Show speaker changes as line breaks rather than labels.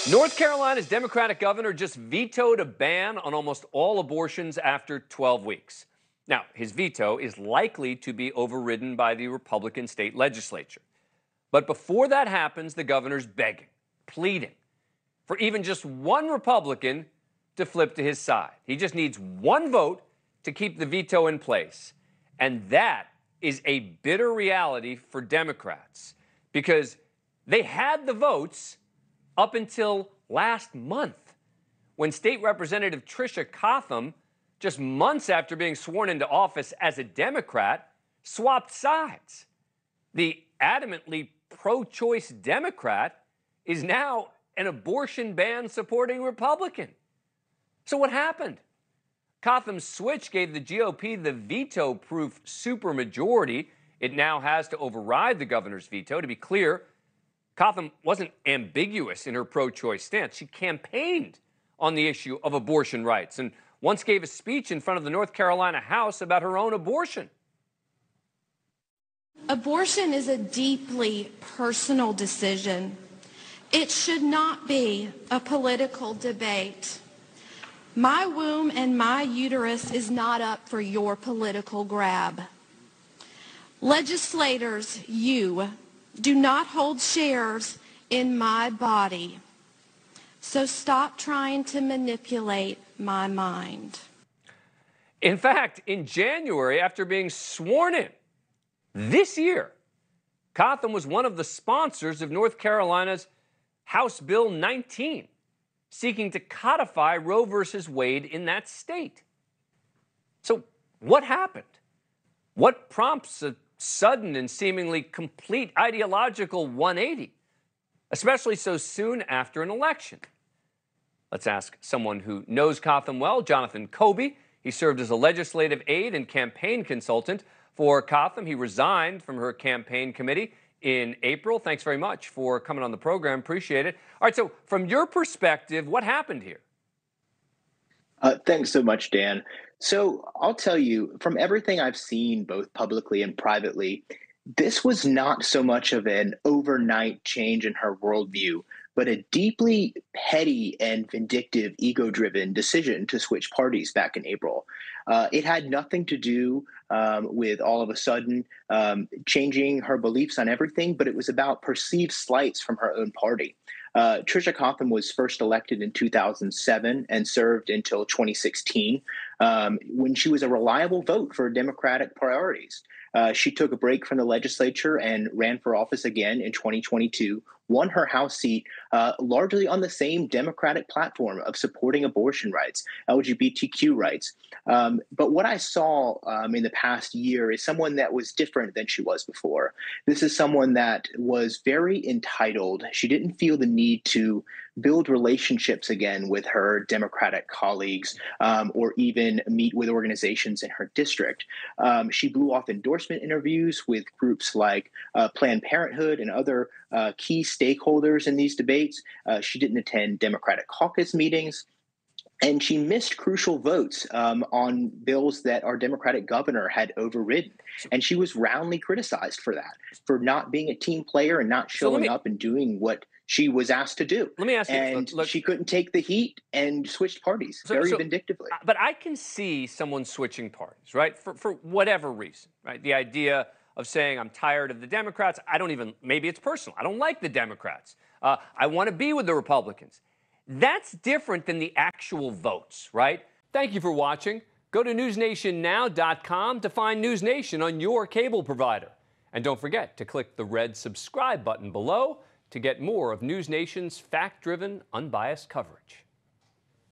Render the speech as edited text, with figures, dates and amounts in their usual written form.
North Carolina's Democratic governor just vetoed a ban on almost all abortions after 12 weeks. Now, his veto is likely to be overridden by the Republican state legislature. But before that happens, the governor's begging, pleading for even just one Republican to flip to his side. He just needs one vote to keep the veto in place. And that is a bitter reality for Democrats because they had the votes up until last month, when State Representative Tricia Cotham, just months after being sworn into office as a Democrat, swapped sides. The adamantly pro-choice Democrat is now an abortion ban-supporting Republican. So what happened? Cotham's switch gave the GOP the veto-proof supermajority it now has to override the governor's veto. To be clear, Cotham wasn't ambiguous in her pro-choice stance. She campaigned on the issue of abortion rights and once gave a speech in front of the North Carolina House about her own abortion.
Abortion is a deeply personal decision. It should not be a political debate. My womb and my uterus is not up for your political grab. Legislators, you do not hold shares in my body. So stop trying to manipulate my mind.
In fact, in January, after being sworn in this year, Cotham was one of the sponsors of North Carolina's House Bill 19, seeking to codify Roe versus Wade in that state. So what happened? What prompts a sudden and seemingly complete ideological 180, especially so soon after an election? Let's ask someone who knows Cotham well, Jonathan Coby. He served as a legislative aide and campaign consultant for Cotham. He resigned from her campaign committee in April. Thanks very much for coming on the program. Appreciate it. All right, so from your perspective, what happened here?
Thanks so much, Dan. So I'll tell you, from everything I've seen, both publicly and privately, this was not so much of an overnight change in her worldview, but a deeply petty and vindictive, ego-driven decision to switch parties back in April. It had nothing to do with all of a sudden changing her beliefs on everything, but it was about perceived slights from her own party. Tricia Cotham was first elected in 2007 and served until 2016 when she was a reliable vote for Democratic priorities. She took a break from the legislature and ran for office again in 2022, won her House seat largely on the same Democratic platform of supporting abortion rights, LGBTQ rights. But what I saw in the past year is someone that was different than she was before. This is someone that was very entitled. She didn't feel the need to build relationships again with her Democratic colleagues or even meet with organizations in her district. She blew off endorsement interviews with groups like Planned Parenthood and other key stakeholders in these debates. She didn't attend Democratic caucus meetings. And she missed crucial votes on bills that our Democratic governor had overridden. And she was roundly criticized for that, for not being a team player and not showing up and doing what she was asked to do.
Let me ask you.
And she couldn't take the heat and switched parties very vindictively.
But I can see someone switching parties, right, for whatever reason, right? The idea of saying, I'm tired of the Democrats. Maybe it's personal. I don't like the Democrats. I want to be with the Republicans. That's different than the actual votes, right? Thank you for watching. Go to newsnationnow.com to find NewsNation on your cable provider. And don't forget to click the red subscribe button below to get more of NewsNation's fact-driven, unbiased coverage.